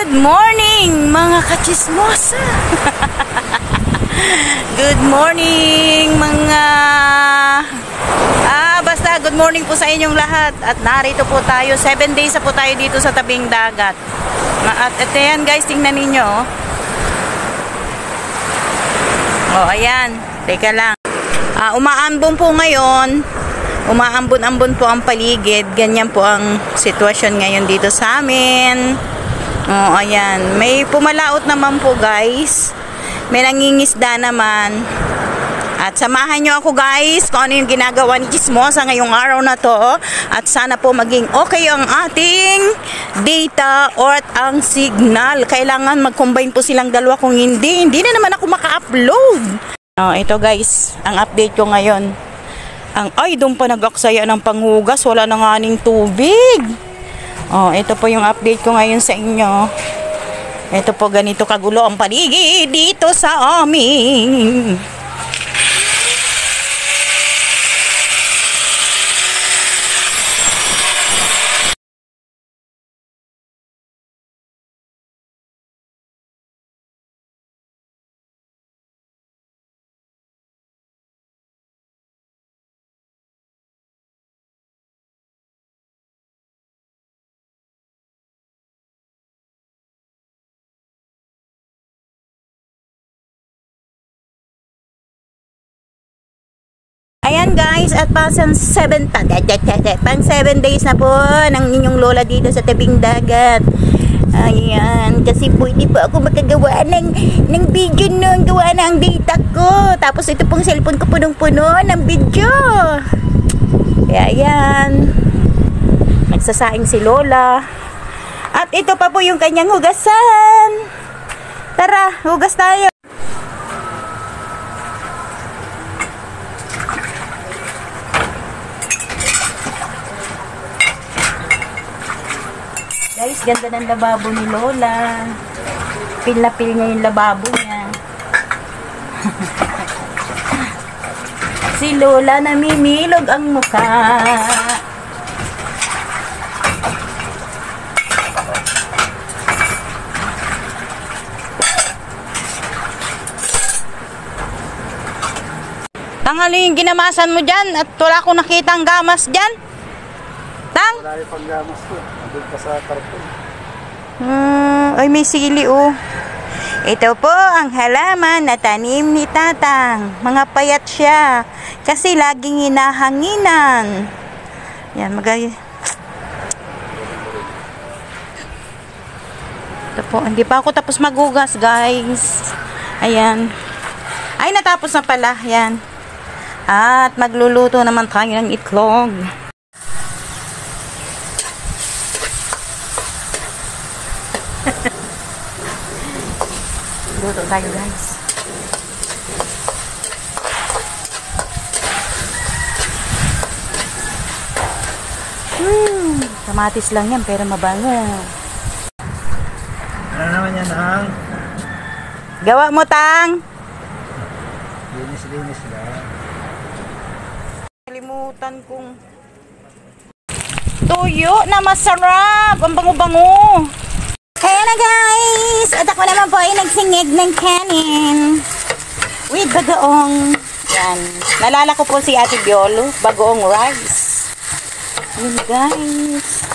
Good morning mga kachismosa. Good morning mga basta good morning po sa inyong lahat. At narito po tayo, 7 days na po tayo dito sa tabing dagat. At ayan guys, tingnan ninyo. Oh, ayan. Teka lang. Umaambon po ngayon. Umaambon-ambon po ang paligid. Ganyan po ang sitwasyon ngayon dito sa amin. Oh, ayan. May pumalaot naman po guys. May nangingisda naman. At samahan nyo ako guys kung ano yung ginagawa ni Chismosa ngayong araw na to. At sana po maging okay ang ating data or ang signal. Kailangan mag-combine po silang dalawa. Kung hindi na naman ako maka-upload. Oh, ito guys, ang update ko ngayon. Doon pa nag-aksaya ng panghugas. Wala na nga ning tubig. Oh, ito po yung update ko ngayon sa inyo. Ito po, ganito kagulo ang paligid dito sa amin. Ayan guys, at pasang 7 days na po ng inyong lola dito sa tabing dagat. Ayan, kasi po hindi po ako makagawa ng video nun. Gawa na ang data ko. Tapos ito pong cellphone ko punong-puno ng video. Kaya ayan, nagsasaing si lola. At ito pa po yung kanyang hugasan. Tara, hugas tayo. Guys, ganda ng lababo ni Lola. Pil na pil niya yung lababo niya. Si Lola namimilog ang mukha. Ano yung ginamasan mo dyan? At wala akong nakitang gamas dyan. Tang? Wala yung panggamas ko. Andun pa sa karton. Ay, may sili oh. Ito po ang halaman na tanim ni Tatang. Mga payat siya. Kasi laging hinahanginan. Yan, ito po, hindi pa ako tapos maghugas guys. Ayan. Ay, natapos na pala. Yan. At magluluto naman tayo ng itlog. Luto tayo guys. Kamatis lang yan pero mabango. Ano naman yan ang? Gawa mo Tang. Linis lang. Kalimutan kong tuyo na masarap. Ang bango-bango. Kaya na guys, at ako naman po ay nagsingig ng kanin with bagoong. Yan. Nalala ko po si Ate Biolo, bagoong rice. Yan guys.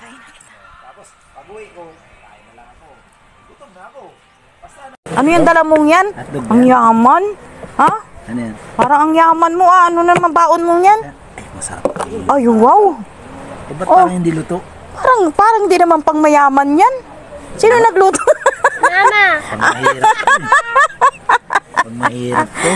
Kain na kita. Tapos, pag-uwi ko, kain na lang ako. Gutom na ako. Ano yung dala mong yan? Ang yaman. Ha? Ano yan? Parang ang yaman mo ah. Ano naman baon mo yan? Masarap. Ay wow. Ba't parang hindi luto? Parang di naman pang mayaman yan. Sino nagluto? Mama! Pag mahirap to. Pag mahirap to.